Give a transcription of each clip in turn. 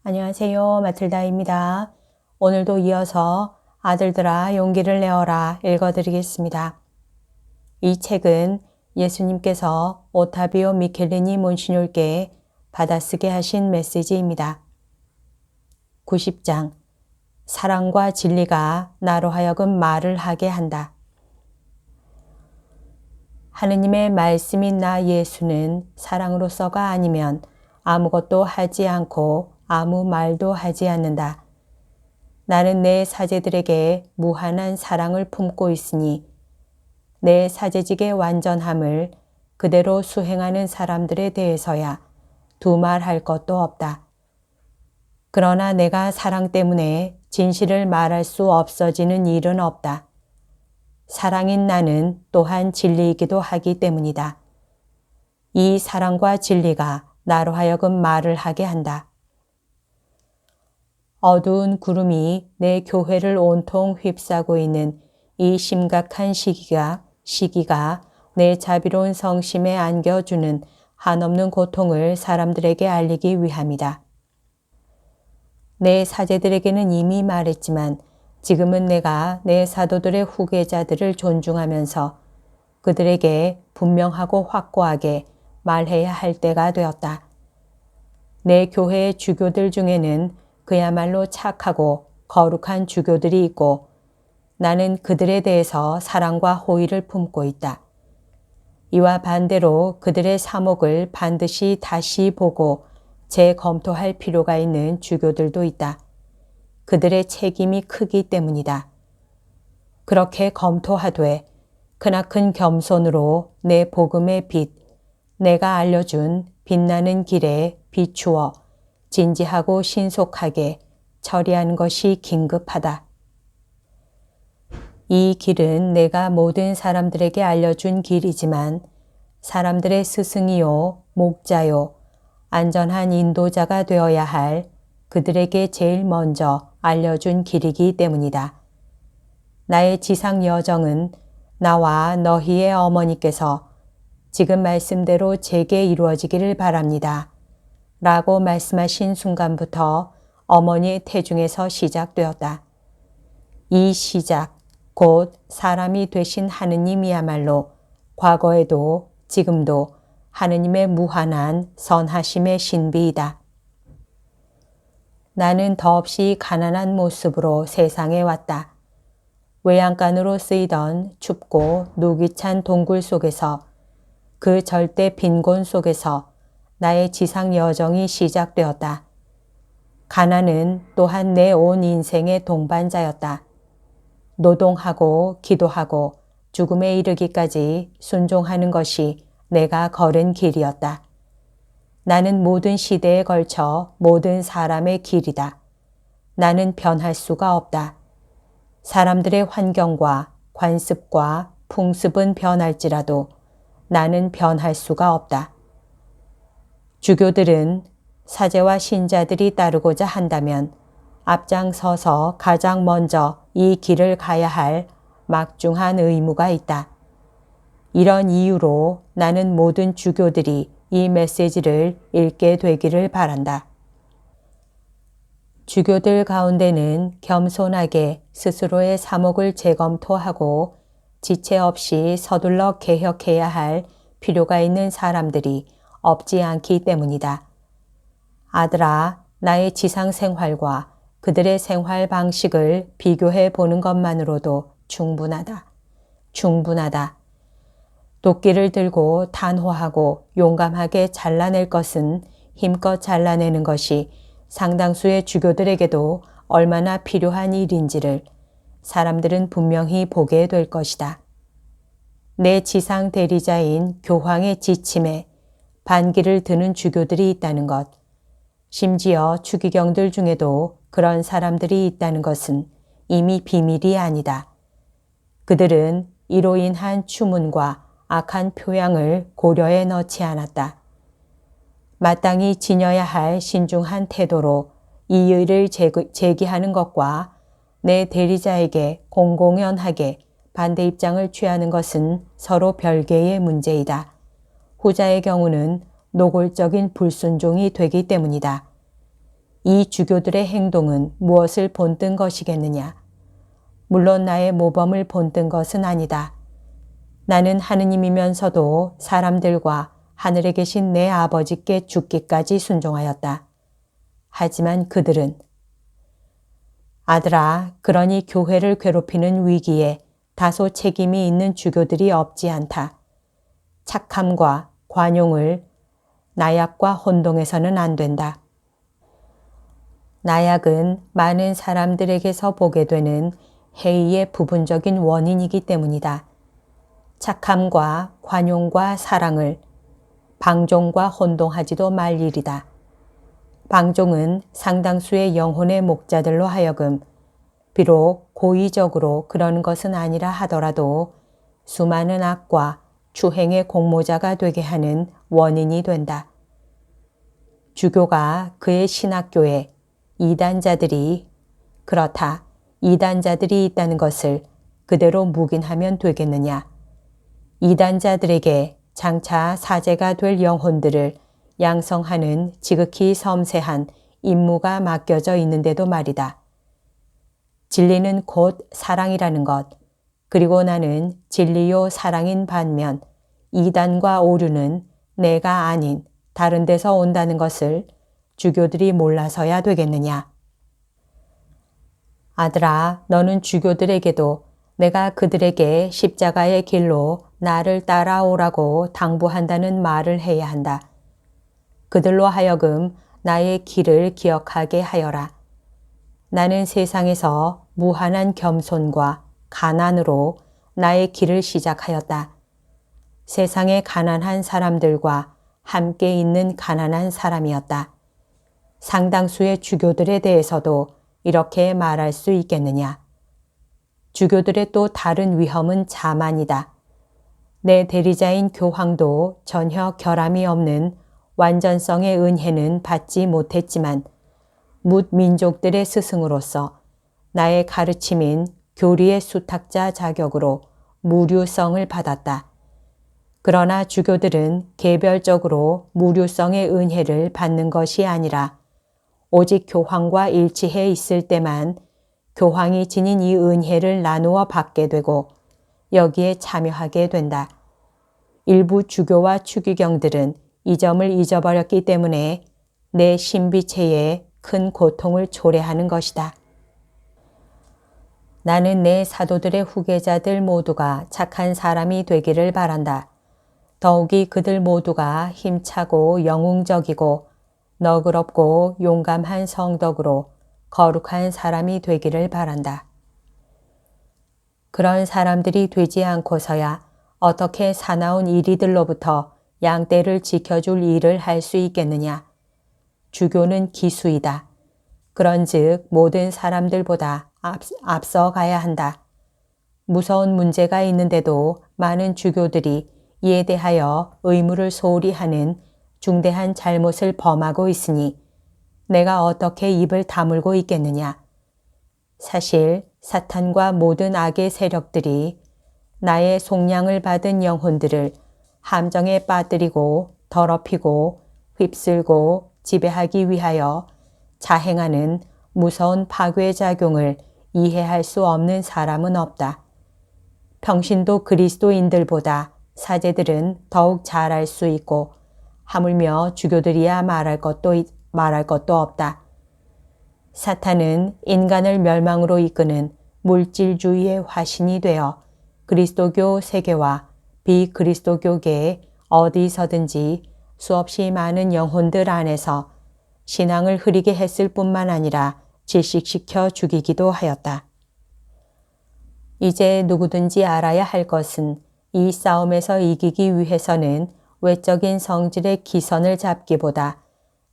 안녕하세요. 마틀다입니다. 오늘도 이어서 아들들아 용기를 내어라 읽어드리겠습니다. 이 책은 예수님께서 오타비오 미켈리니 몬시뇰께 받아쓰게 하신 메시지입니다. 90장 사랑과 진리가 나로 하여금 말을 하게 한다. 하느님의 말씀인 나 예수는 사랑으로서가 아니면 아무것도 하지 않고 아무 말도 하지 않는다. 나는 내 사제들에게 무한한 사랑을 품고 있으니 내 사제직의 완전함을 그대로 수행하는 사람들에 대해서야 두말할 것도 없다. 그러나 내가 사랑 때문에 진실을 말할 수 없어지는 일은 없다. 사랑인 나는 또한 진리이기도 하기 때문이다. 이 사랑과 진리가 나로 하여금 말을 하게 한다. 어두운 구름이 내 교회를 온통 휩싸고 있는 이 심각한 시기가 내 자비로운 성심에 안겨주는 한없는 고통을 사람들에게 알리기 위함이다. 내 사제들에게는 이미 말했지만 지금은 내가 내 사도들의 후계자들을 존중하면서 그들에게 분명하고 확고하게 말해야 할 때가 되었다. 내 교회의 주교들 중에는 그야말로 착하고 거룩한 주교들이 있고 나는 그들에 대해서 사랑과 호의를 품고 있다. 이와 반대로 그들의 사목을 반드시 다시 보고 재검토할 필요가 있는 주교들도 있다. 그들의 책임이 크기 때문이다. 그렇게 검토하되 크나큰 겸손으로 내 복음의 빛, 내가 알려준 빛나는 길에 비추어 진지하고 신속하게 처리하는 것이 긴급하다. 이 길은 내가 모든 사람들에게 알려준 길이지만 사람들의 스승이요, 목자요, 안전한 인도자가 되어야 할 그들에게 제일 먼저 알려준 길이기 때문이다. 나의 지상 여정은 나와 너희의 어머니께서 지금 말씀대로 제게 이루어지기를 바랍니다. 라고 말씀하신 순간부터 어머니의 태중에서 시작되었다. 이 시작, 곧 사람이 되신 하느님이야말로 과거에도 지금도 하느님의 무한한 선하심의 신비이다. 나는 더없이 가난한 모습으로 세상에 왔다. 외양간으로 쓰이던 춥고 누기찬 동굴 속에서 그 절대 빈곤 속에서 나의 지상 여정이 시작되었다. 가난은 또한 내 온 인생의 동반자였다. 노동하고 기도하고 죽음에 이르기까지 순종하는 것이 내가 걸은 길이었다. 나는 모든 시대에 걸쳐 모든 사람의 길이다. 나는 변할 수가 없다. 사람들의 환경과 관습과 풍습은 변할지라도 나는 변할 수가 없다. 주교들은 사제와 신자들이 따르고자 한다면 앞장서서 가장 먼저 이 길을 가야 할 막중한 의무가 있다. 이런 이유로 나는 모든 주교들이 이 메시지를 읽게 되기를 바란다. 주교들 가운데는 겸손하게 스스로의 사목을 재검토하고 지체 없이 서둘러 개혁해야 할 필요가 있는 사람들이 없지 않기 때문이다. 아들아, 나의 지상 생활과 그들의 생활 방식을 비교해 보는 것만으로도 충분하다. 충분하다. 도끼를 들고 단호하고 용감하게 잘라낼 것은 힘껏 잘라내는 것이 상당수의 주교들에게도 얼마나 필요한 일인지를 사람들은 분명히 보게 될 것이다. 내 지상 대리자인 교황의 지침에 반기를 드는 주교들이 있다는 것, 심지어 추기경들 중에도 그런 사람들이 있다는 것은 이미 비밀이 아니다. 그들은 이로 인한 추문과 악한 표양을 고려에 넣지 않았다. 마땅히 지녀야 할 신중한 태도로 이의를 제기하는 것과 내 대리자에게 공공연하게 반대 입장을 취하는 것은 서로 별개의 문제이다. 후자의 경우는 노골적인 불순종이 되기 때문이다. 이 주교들의 행동은 무엇을 본뜬 것이겠느냐? 물론 나의 모범을 본뜬 것은 아니다. 나는 하느님이면서도 사람들과 하늘에 계신 내 아버지께 죽기까지 순종하였다. 하지만 그들은 아들아, 그러니 교회를 괴롭히는 위기에 다소 책임이 있는 주교들이 없지 않다. 착함과 관용을 나약과 혼동해서는 안 된다. 나약은 많은 사람들에게서 보게 되는 해이의 부분적인 원인이기 때문이다. 착함과 관용과 사랑을 방종과 혼동하지도 말 일이다. 방종은 상당수의 영혼의 목자들로 하여금 비록 고의적으로 그런 것은 아니라 하더라도 수많은 악과 추행의 공모자가 되게 하는 원인이 된다. 주교가 그의 신학교에 이단자들이 그렇다. 이단자들이 있다는 것을 그대로 묵인하면 되겠느냐. 이단자들에게 장차 사제가 될 영혼들을 양성하는 지극히 섬세한 임무가 맡겨져 있는데도 말이다. 진리는 곧 사랑이라는 것, 그리고 나는 진리요 사랑인 반면 이단과 오류는 내가 아닌 다른 데서 온다는 것을 주교들이 몰라서야 되겠느냐. 아들아, 너는 주교들에게도 내가 그들에게 십자가의 길로 나를 따라오라고 당부한다는 말을 해야 한다. 그들로 하여금 나의 길을 기억하게 하여라. 나는 세상에서 무한한 겸손과 가난으로 나의 길을 시작하였다. 세상의 가난한 사람들과 함께 있는 가난한 사람이었다. 상당수의 주교들에 대해서도 이렇게 말할 수 있겠느냐. 주교들의 또 다른 위험은 자만이다. 내 대리자인 교황도 전혀 결함이 없는 완전성의 은혜는 받지 못했지만 뭇 민족들의 스승으로서 나의 가르침인 교리의 수탁자 자격으로 무류성을 받았다. 그러나 주교들은 개별적으로 무류성의 은혜를 받는 것이 아니라 오직 교황과 일치해 있을 때만 교황이 지닌 이 은혜를 나누어 받게 되고 여기에 참여하게 된다. 일부 주교와 추기경들은 이 점을 잊어버렸기 때문에 내 신비체에 큰 고통을 초래하는 것이다. 나는 내 사도들의 후계자들 모두가 착한 사람이 되기를 바란다. 더욱이 그들 모두가 힘차고 영웅적이고 너그럽고 용감한 성덕으로 거룩한 사람이 되기를 바란다. 그런 사람들이 되지 않고서야 어떻게 사나운 이리들로부터 양떼를 지켜줄 일을 할 수 있겠느냐. 주교는 기수이다. 그런즉 모든 사람들보다 앞서 가야 한다. 무서운 문제가 있는데도 많은 주교들이 이에 대하여 의무를 소홀히 하는 중대한 잘못을 범하고 있으니 내가 어떻게 입을 다물고 있겠느냐. 사실 사탄과 모든 악의 세력들이 나의 속량을 받은 영혼들을 함정에 빠뜨리고 더럽히고 휩쓸고 지배하기 위하여 자행하는 무서운 파괴작용을 이해할 수 없는 사람은 없다. 평신도 그리스도인들보다 사제들은 더욱 잘 알 수 있고 하물며 주교들이야 말할 것도 없다. 사탄은 인간을 멸망으로 이끄는 물질주의의 화신이 되어 그리스도교 세계와 비그리스도교계에 어디서든지 수없이 많은 영혼들 안에서 신앙을 흐리게 했을 뿐만 아니라 질식시켜 죽이기도 하였다. 이제 누구든지 알아야 할 것은 이 싸움에서 이기기 위해서는 외적인 성질의 기선을 잡기보다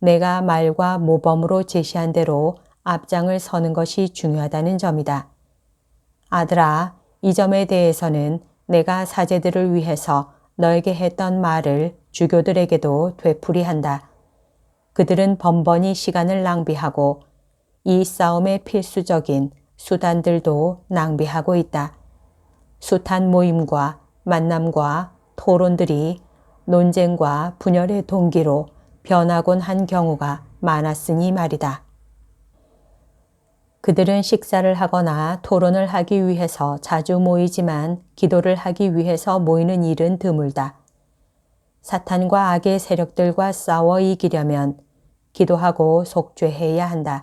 내가 말과 모범으로 제시한 대로 앞장을 서는 것이 중요하다는 점이다. 아들아, 이 점에 대해서는 내가 사제들을 위해서 너에게 했던 말을 주교들에게도 되풀이한다. 그들은 번번이 시간을 낭비하고 이 싸움의 필수적인 수단들도 낭비하고 있다. 숱한 모임과 만남과 토론들이 논쟁과 분열의 동기로 변하곤 한 경우가 많았으니 말이다. 그들은 식사를 하거나 토론을 하기 위해서 자주 모이지만 기도를 하기 위해서 모이는 일은 드물다. 사탄과 악의 세력들과 싸워 이기려면 기도하고 속죄해야 한다.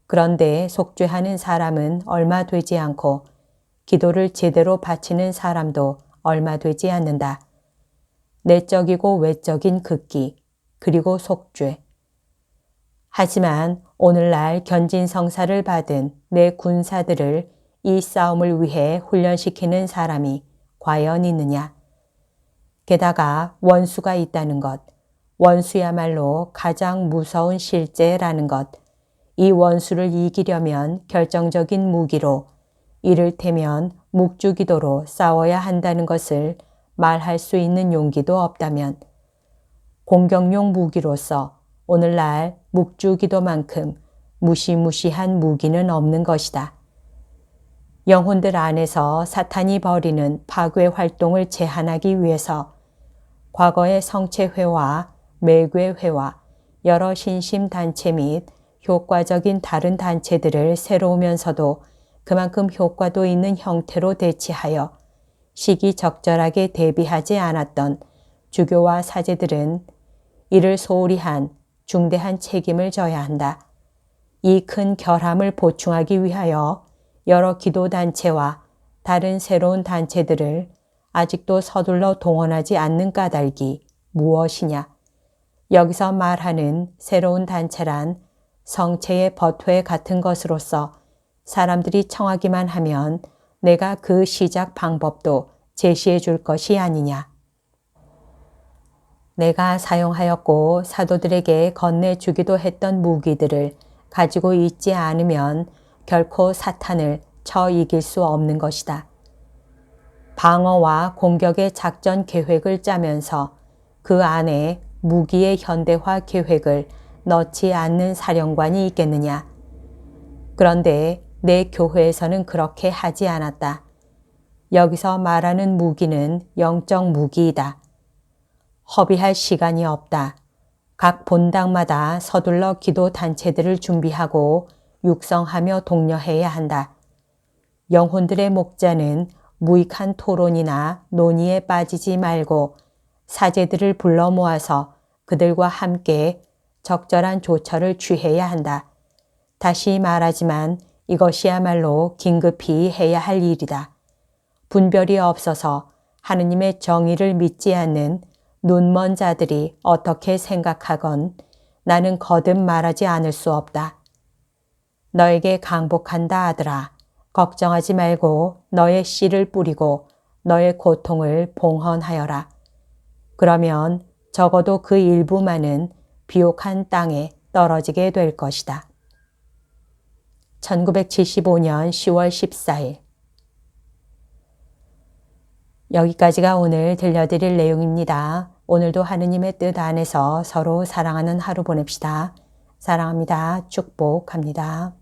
그런데 속죄하는 사람은 얼마 되지 않고 기도를 제대로 바치는 사람도 얼마 되지 않는다. 내적이고 외적인 극기, 그리고 속죄. 하지만 오늘날 견진성사를 받은 내 군사들을 이 싸움을 위해 훈련시키는 사람이 과연 있느냐? 게다가 원수가 있다는 것, 원수야말로 가장 무서운 실제라는 것, 이 원수를 이기려면 결정적인 무기로 이를테면 묵주기도로 싸워야 한다는 것을 말할 수 있는 용기도 없다면 공격용 무기로서 오늘날 묵주기도만큼 무시무시한 무기는 없는 것이다. 영혼들 안에서 사탄이 벌이는 파괴 활동을 제한하기 위해서 과거의 성체회와 매괴회와 여러 신심단체 및 효과적인 다른 단체들을 새로우면서도 그만큼 효과도 있는 형태로 대치하여 시기적절하게 대비하지 않았던 주교와 사제들은 이를 소홀히 한 중대한 책임을 져야 한다. 이 큰 결함을 보충하기 위하여 여러 기도단체와 다른 새로운 단체들을 아직도 서둘러 동원하지 않는 까닭이 무엇이냐? 여기서 말하는 새로운 단체란 성체의 버퇴 같은 것으로서 사람들이 청하기만 하면 내가 그 시작 방법도 제시해 줄 것이 아니냐. 내가 사용하였고 사도들에게 건네주기도 했던 무기들을 가지고 있지 않으면 결코 사탄을 쳐 이길 수 없는 것이다. 방어와 공격의 작전 계획을 짜면서 그 안에 무기의 현대화 계획을 넣지 않는 사령관이 있겠느냐. 그런데 내 교회에서는 그렇게 하지 않았다. 여기서 말하는 무기는 영적 무기이다. 허비할 시간이 없다. 각 본당마다 서둘러 기도 단체들을 준비하고 육성하며 독려해야 한다. 영혼들의 목자는 무익한 토론이나 논의에 빠지지 말고 사제들을 불러 모아서 그들과 함께 적절한 조처를 취해야 한다. 다시 말하지만 이것이야말로 긴급히 해야 할 일이다. 분별이 없어서 하느님의 정의를 믿지 않는 눈먼 자들이 어떻게 생각하건 나는 거듭 말하지 않을 수 없다. 너에게 강복한다 아들아. 걱정하지 말고 너의 씨를 뿌리고 너의 고통을 봉헌하여라. 그러면 적어도 그 일부만은 비옥한 땅에 떨어지게 될 것이다. 1975년 10월 14일. 여기까지가 오늘 들려드릴 내용입니다. 오늘도 하느님의 뜻 안에서 서로 사랑하는 하루 보냅시다. 사랑합니다. 축복합니다.